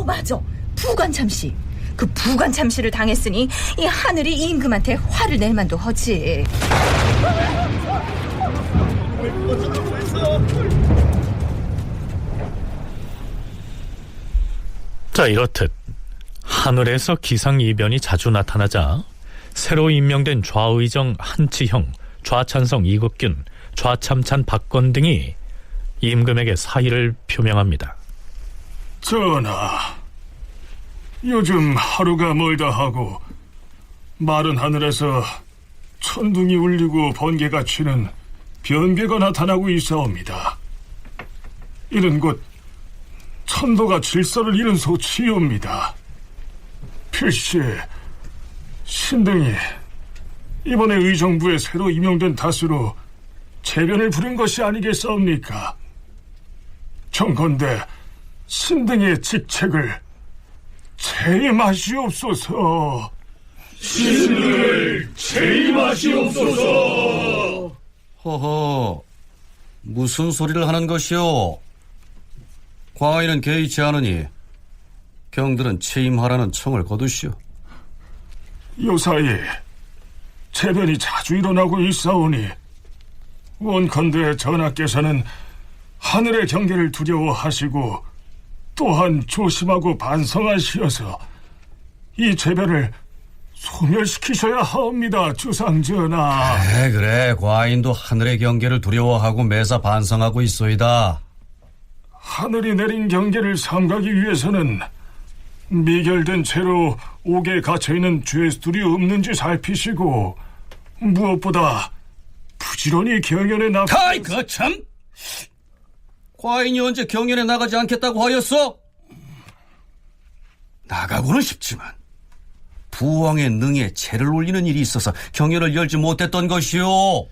맞아, 부관참시. 그 부관참시를 당했으니 이 하늘이 임금한테 화를 낼 만도 하지. 자, 이렇듯 하늘에서 기상이변이 자주 나타나자 새로 임명된 좌의정 한치형, 좌찬성 이극균, 좌참찬 박건 등이 임금에게 사의를 표명합니다. 전하, 요즘 하루가 멀다 하고 마른 하늘에서 천둥이 울리고 번개가 치는 변개가 나타나고 있사옵니다. 이는 곧 천도가 질서를 잃은 소치옵니다. 필시 신등이 이번에 의정부에 새로 임용된 탓으로 재변을 부른 것이 아니겠사옵니까? 청컨대 신등의 직책을 체임하시옵소서. 신을 체임하시옵소서. 허허, 무슨 소리를 하는 것이오? 과인은 개의치 않으니 경들은 체임하라는 청을 거두시오. 요사이 재변이 자주 일어나고 있사오니 원컨대 전하께서는 하늘의 경계를 두려워하시고 또한 조심하고 반성하시어서 이 재변을 소멸시키셔야 하옵니다, 주상전하. 그래, 과인도 하늘의 경계를 두려워하고 매사 반성하고 있소이다. 하늘이 내린 경계를 삼가기 위해서는 미결된 채로 옥에 갇혀있는 죄수들이 없는지 살피시고 무엇보다 부지런히 경연에 아이, 거참! 과인이 언제 경연에 나가지 않겠다고 하였어? 나가고는 싶지만 부왕의 능에 채를 올리는 일이 있어서 경연을 열지 못했던 것이오.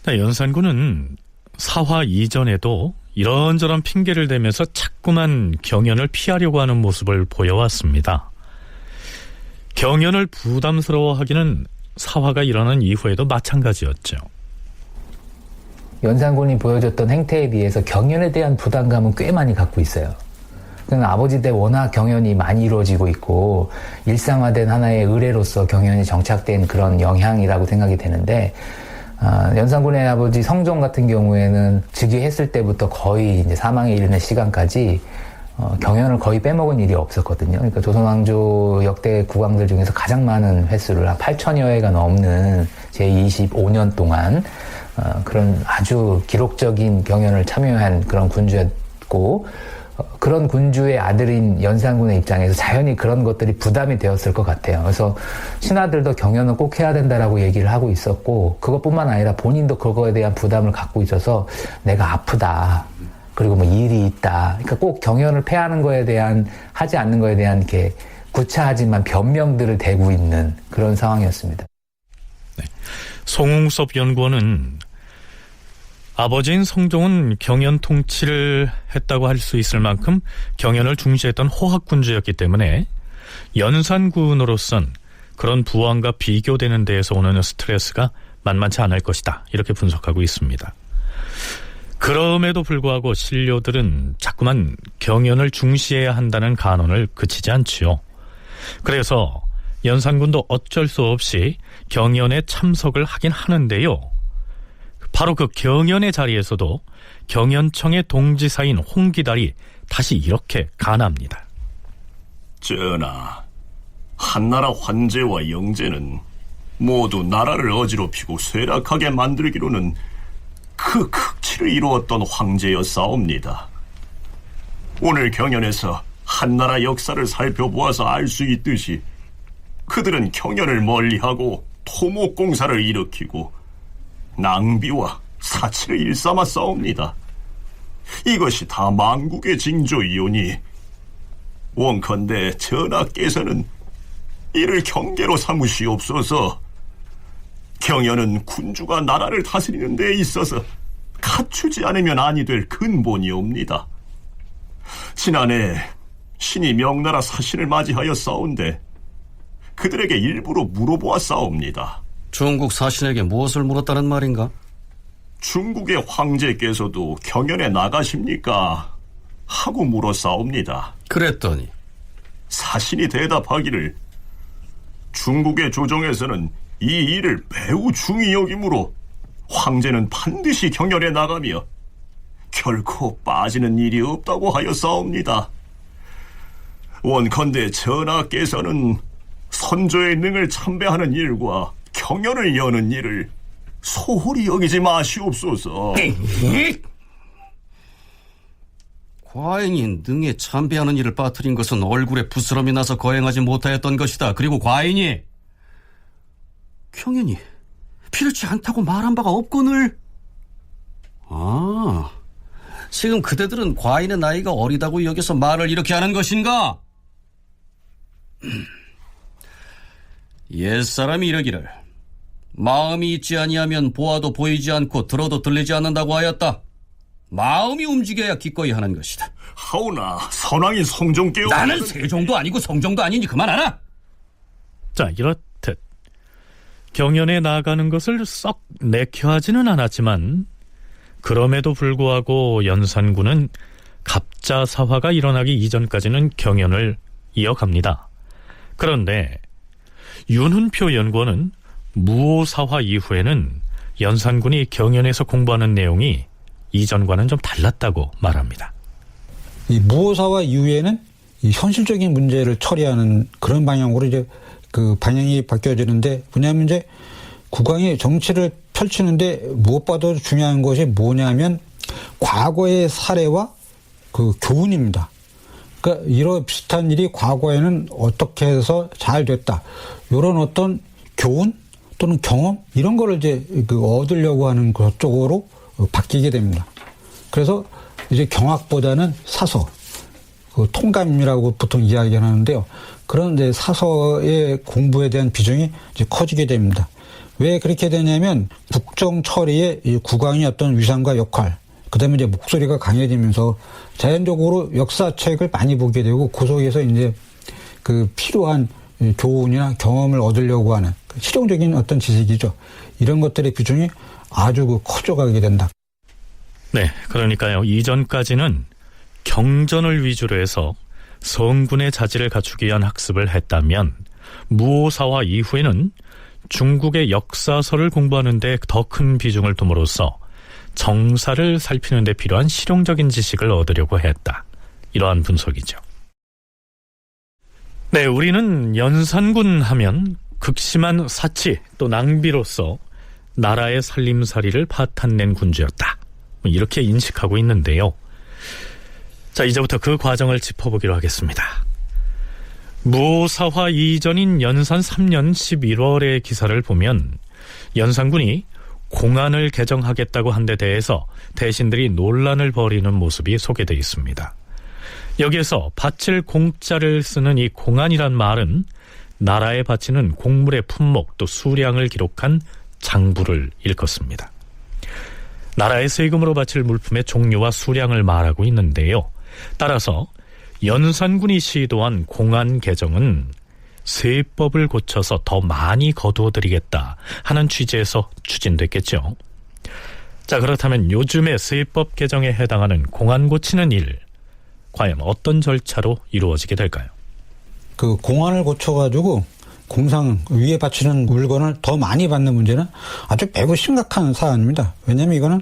연산군은 사화 이전에도 이런저런 핑계를 대면서 자꾸만 경연을 피하려고 하는 모습을 보여왔습니다. 경연을 부담스러워하기는 사화가 일어난 이후에도 마찬가지였죠. 연산군이 보여줬던 행태에 비해서 경연에 대한 부담감은 꽤 많이 갖고 있어요. 아버지 때 워낙 경연이 많이 이루어지고 있고 일상화된 하나의 의례로서 경연이 정착된 그런 영향이라고 생각이 되는데, 연산군의 아버지 성종 같은 경우에는 즉위했을 때부터 거의 이제 사망에 이르는 시간까지 경연을 거의 빼먹은 일이 없었거든요. 그러니까 조선왕조 역대 국왕들 중에서 가장 많은 횟수를 한 8천여 회가 넘는 제25년 동안 그런 아주 기록적인 경연을 참여한 그런 군주였고, 그런 군주의 아들인 연산군의 입장에서 자연히 그런 것들이 부담이 되었을 것 같아요. 그래서 신하들도 경연은 꼭 해야 된다라고 얘기를 하고 있었고, 그것뿐만 아니라 본인도 그거에 대한 부담을 갖고 있어서 내가 아프다, 그리고 뭐 일이 있다, 그러니까 꼭 경연을 폐하는 거에 대한, 하지 않는 거에 대한 이렇게 구차하지만 변명들을 대고 있는 그런 상황이었습니다. 네. 송웅섭 연구원은 아버지인 성종은 경연 통치를 했다고 할 수 있을 만큼 경연을 중시했던 호학군주였기 때문에 연산군으로선 그런 부왕과 비교되는 데에서 오는 스트레스가 만만치 않을 것이다, 이렇게 분석하고 있습니다. 그럼에도 불구하고 신료들은 자꾸만 경연을 중시해야 한다는 간언을 그치지 않지요. 그래서 연산군도 어쩔 수 없이 경연에 참석을 하긴 하는데요. 바로 그 경연의 자리에서도 경연청의 동지사인 홍기달이 다시 이렇게 간합니다. 전하, 한나라 환제와 영제는 모두 나라를 어지럽히고 쇠락하게 만들기로는 그 극치를 이루었던 황제였사옵니다. 오늘 경연에서 한나라 역사를 살펴보아서 알 수 있듯이 그들은 경연을 멀리하고 토목공사를 일으키고 낭비와 사치를 일삼아 싸웁니다. 이것이 다 망국의 징조이오니 원컨대 전하께서는 이를 경계로 삼으시옵소서. 경연은 군주가 나라를 다스리는 데 있어서 갖추지 않으면 아니 될 근본이옵니다. 지난해 신이 명나라 사신을 맞이하여 싸운데 그들에게 일부러 물어보았사옵니다. 중국 사신에게 무엇을 물었다는 말인가? 중국의 황제께서도 경연에 나가십니까? 하고 물었사옵니다. 그랬더니 사신이 대답하기를 중국의 조정에서는 이 일을 매우 중히 여기므로 황제는 반드시 경연에 나가며 결코 빠지는 일이 없다고 하였사옵니다. 원컨대 전하께서는 선조의 능을 참배하는 일과 경연을 여는 일을 소홀히 여기지 마시옵소서. 과인이 능에 참배하는 일을 빠뜨린 것은 얼굴에 부스럼이 나서 거행하지 못하였던 것이다. 그리고 과인이 경연이 필요치 않다고 말한 바가 없거늘. 아, 지금 그대들은 과인의 나이가 어리다고 여겨서 말을 이렇게 하는 것인가? 옛사람이 이러기를 마음이 있지 아니하면 보아도 보이지 않고 들어도 들리지 않는다고 하였다. 마음이 움직여야 기꺼이 하는 것이다. 하오나 선왕이 성종께요. 나는 세종도 아니고 성종도 아니니 그만하라. 자, 이렇듯 경연에 나가는 것을 썩 내켜하지는 않았지만 그럼에도 불구하고 연산군은 갑자사화가 일어나기 이전까지는 경연을 이어갑니다. 그런데 윤훈표 연구원은 무오사화 이후에는 연산군이 경연에서 공부하는 내용이 이전과는 좀 달랐다고 말합니다. 이 무오사화 이후에는 이 현실적인 문제를 처리하는 그런 방향으로 이제 그 방향이 바뀌어지는데, 뭐냐면 이제 국왕이 정치를 펼치는데 무엇보다도 중요한 것이 뭐냐면 과거의 사례와 그 교훈입니다. 그러니까 이런 비슷한 일이 과거에는 어떻게 해서 잘 됐다, 이런 어떤 교훈 또는 경험, 이런 거를 이제 그 얻으려고 하는 그쪽으로 바뀌게 됩니다. 그래서 이제 경학보다는 사서, 그 통감이라고 보통 이야기하는데요. 그런 이제 사서의 공부에 대한 비중이 이제 커지게 됩니다. 왜 그렇게 되냐면 국정 처리에 이 국왕의 어떤 위상과 역할, 그다음에 이제 목소리가 강해지면서 자연적으로 역사책을 많이 보게 되고 그 속에서 이제 그 필요한 교훈이나 경험을 얻으려고 하는 실용적인 어떤 지식이죠. 이런 것들의 비중이 아주 커져가게 된다. 네, 그러니까요. 이전까지는 경전을 위주로 해서 성군의 자질을 갖추기 위한 학습을 했다면 무오사화 이후에는 중국의 역사서를 공부하는 데 더 큰 비중을 둠으로써 정사를 살피는 데 필요한 실용적인 지식을 얻으려고 했다. 이러한 분석이죠. 네, 우리는 연산군 하면 극심한 사치 또 낭비로서 나라의 살림살이를 파탄낸 군주였다, 이렇게 인식하고 있는데요. 자, 이제부터 그 과정을 짚어보기로 하겠습니다. 무사화 이전인 연산 3년 11월의 기사를 보면 연산군이 공안을 개정하겠다고 한 데 대해서 대신들이 논란을 벌이는 모습이 소개되어 있습니다. 여기에서 바칠 공자를 쓰는 이 공안이란 말은 나라에 바치는 곡물의 품목 또 수량을 기록한 장부를 일컫습니다. 나라의 세금으로 바칠 물품의 종류와 수량을 말하고 있는데요. 따라서 연산군이 시도한 공안 개정은 세법을 고쳐서 더 많이 거두어드리겠다 하는 취지에서 추진됐겠죠. 자, 그렇다면 요즘의 세법 개정에 해당하는 공안 고치는 일, 과연 어떤 절차로 이루어지게 될까요? 그 공안을 고쳐가지고 공상 위에 바치는 물건을 더 많이 받는 문제는 아주 매우 심각한 사안입니다. 왜냐하면 이거는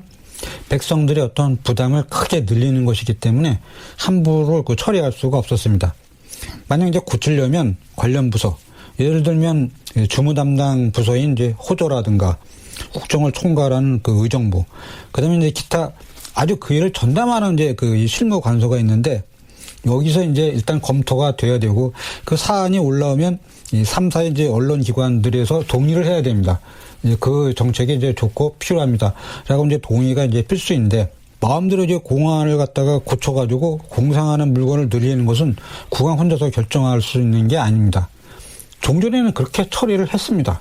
백성들의 어떤 부담을 크게 늘리는 것이기 때문에 함부로 처리할 수가 없었습니다. 만약 이제 고치려면 관련 부서, 예를 들면 주무 담당 부서인 이제 호조라든가 국정을 총괄하는 그 의정부, 그다음에 이제 기타 아주 그 일을 전담하는 이제 그 실무 관서가 있는데 여기서 이제 일단 검토가 돼야 되고 그 사안이 올라오면 이 3사의 이제 언론 기관들에서 동의를 해야 됩니다. 이제 그 정책이 이제 좋고 필요합니다. 라고 이제 동의가 이제 필수인데 마음대로 이제 공안을 갖다가 고쳐가지고 공상하는 물건을 늘리는 것은 국왕 혼자서 결정할 수 있는 게 아닙니다. 종전에는 그렇게 처리를 했습니다.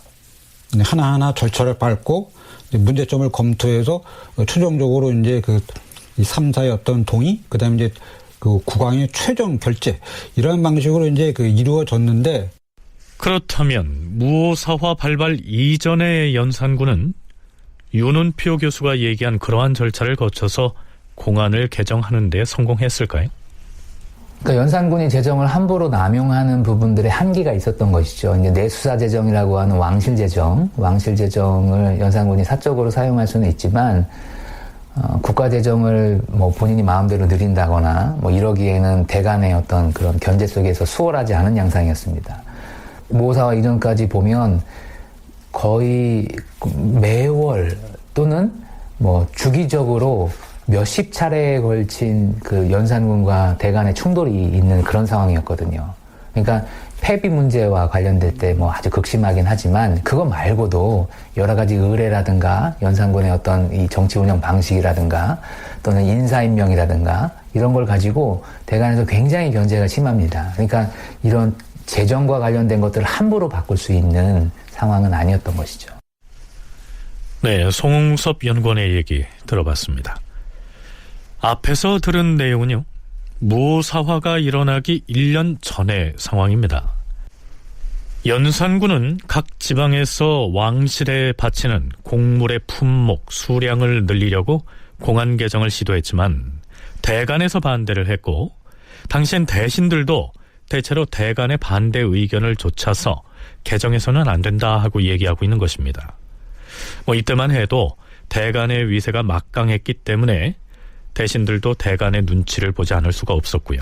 하나하나 절차를 밟고 문제점을 검토해서 최종적으로 이제 그 3사의 어떤 동의, 그 다음에 이제 그 국왕의 최종 결재, 이런 방식으로 이제 그 이루어졌는데, 그렇다면 무오사화 발발 이전의 연산군은 윤은표 교수가 얘기한 그러한 절차를 거쳐서 공안을 개정하는 데 성공했을까요? 그러니까 연산군이 재정을 함부로 남용하는 부분들의 한계가 있었던 것이죠. 이제 내수사 재정이라고 하는 왕실 재정을 연산군이 사적으로 사용할 수는 있지만 국가 재정을 뭐 본인이 마음대로 늘린다거나 뭐 이러기에는 대간의 어떤 그런 견제 속에서 수월하지 않은 양상이었습니다. 무오사화 이전까지 보면 거의 매월 또는 뭐 주기적으로 몇십 차례에 걸친 그 연산군과 대간의 충돌이 있는 그런 상황이었거든요. 그러니까 폐비 문제와 관련될 때 뭐 아주 극심하긴 하지만 그거 말고도 여러 가지 의뢰라든가 연산군의 어떤 이 정치 운영 방식이라든가 또는 인사임명이라든가 이런 걸 가지고 대간에서 굉장히 견제가 심합니다. 그러니까 이런 재정과 관련된 것들을 함부로 바꿀 수 있는 상황은 아니었던 것이죠. 네, 송웅섭 연구원의 얘기 들어봤습니다. 앞에서 들은 내용은요, 무오사화가 일어나기 1년 전의 상황입니다. 연산군은 각 지방에서 왕실에 바치는 곡물의 품목, 수량을 늘리려고 공안 개정을 시도했지만 대간에서 반대를 했고, 당시엔 대신들도 대체로 대간의 반대 의견을 좇아서 개정해서는 안 된다 하고 얘기하고 있는 것입니다. 뭐 이때만 해도 대간의 위세가 막강했기 때문에 대신들도 대간의 눈치를 보지 않을 수가 없었고요.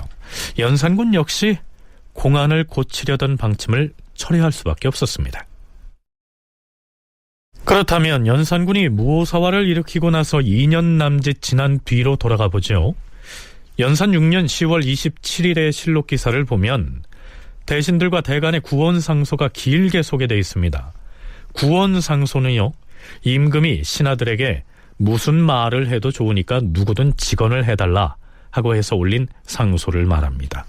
연산군 역시 공안을 고치려던 방침을 처리할 수밖에 없었습니다. 그렇다면 연산군이 무오사화를 일으키고 나서 2년 남짓 지난 뒤로 돌아가 보죠. 연산 6년 10월 27일의 실록 기사를 보면 대신들과 대간의 구원상소가 길게 소개되어 있습니다. 구원상소는요, 임금이 신하들에게 무슨 말을 해도 좋으니까 누구든 직언을 해달라 하고 해서 올린 상소를 말합니다.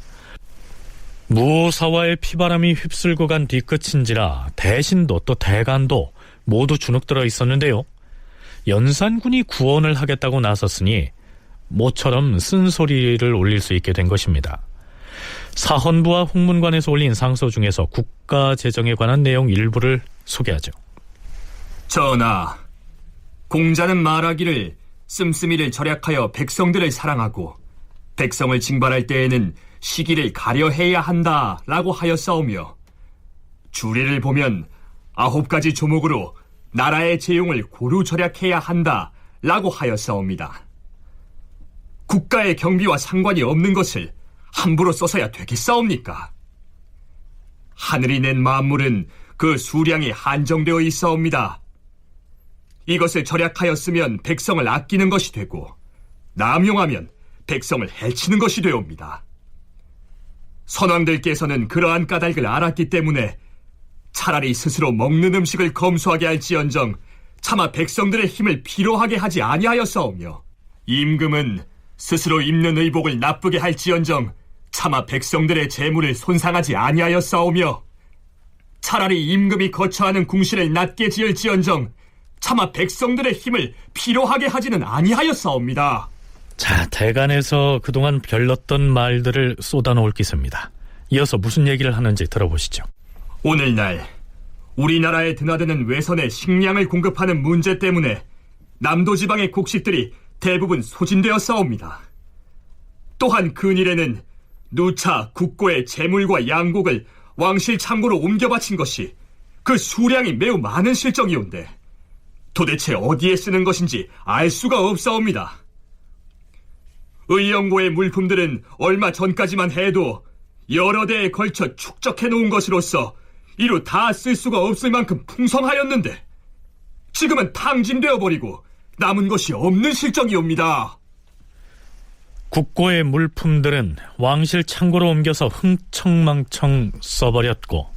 무오사화의 피바람이 휩쓸고 간 뒤끝인지라 대신도 또 대간도 모두 주눅들어 있었는데요. 연산군이 구원을 하겠다고 나섰으니 모처럼 쓴소리를 올릴 수 있게 된 것입니다. 사헌부와 홍문관에서 올린 상소 중에서 국가 재정에 관한 내용 일부를 소개하죠. 전하, 공자는 말하기를 씀씀이를 절약하여 백성들을 사랑하고 백성을 징발할 때에는 시기를 가려해야 한다라고 하였사오며, 주례를 보면 9가지 조목으로 나라의 재용을 고루 절약해야 한다라고 하였사옵니다. 국가의 경비와 상관이 없는 것을 함부로 써서야 되겠사옵니까? 하늘이 낸 만물은 그 수량이 한정되어 있사옵니다. 이것을 절약하였으면 백성을 아끼는 것이 되고, 남용하면 백성을 해치는 것이 되옵니다. 선왕들께서는 그러한 까닭을 알았기 때문에 차라리 스스로 먹는 음식을 검소하게 할지언정 차마 백성들의 힘을 피로하게 하지 아니하였사오며, 임금은 스스로 입는 의복을 나쁘게 할지언정 차마 백성들의 재물을 손상하지 아니하였사오며, 차라리 임금이 거처하는 궁실을 낮게 지을지언정 차마 백성들의 힘을 피로하게 하지는 아니하였사옵니다. 자, 대간에서 그동안 별렀던 말들을 쏟아놓을 기세입니다. 이어서 무슨 얘기를 하는지 들어보시죠. 오늘날 우리나라에 드나드는 외선에 식량을 공급하는 문제 때문에 남도지방의 곡식들이 대부분 소진되어 싸웁니다. 또한 근일에는 누차 국고의 재물과 양곡을 왕실 창고로 옮겨 바친 것이 그 수량이 매우 많은 실정이온데 도대체 어디에 쓰는 것인지 알 수가 없사옵니다. 의영고의 물품들은 얼마 전까지만 해도 여러 대에 걸쳐 축적해 놓은 것으로서 이루 다 쓸 수가 없을 만큼 풍성하였는데 지금은 탕진되어 버리고 남은 것이 없는 실정이옵니다. 국고의 물품들은 왕실 창고로 옮겨서 흥청망청 써버렸고,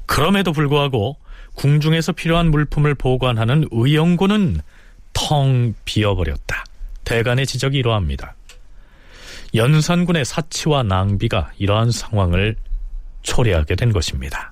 그럼에도 불구하고 궁중에서 필요한 물품을 보관하는 의영고는 텅 비어버렸다. 대간의 지적이 이러합니다. 연산군의 사치와 낭비가 이러한 상황을 초래하게 된 것입니다.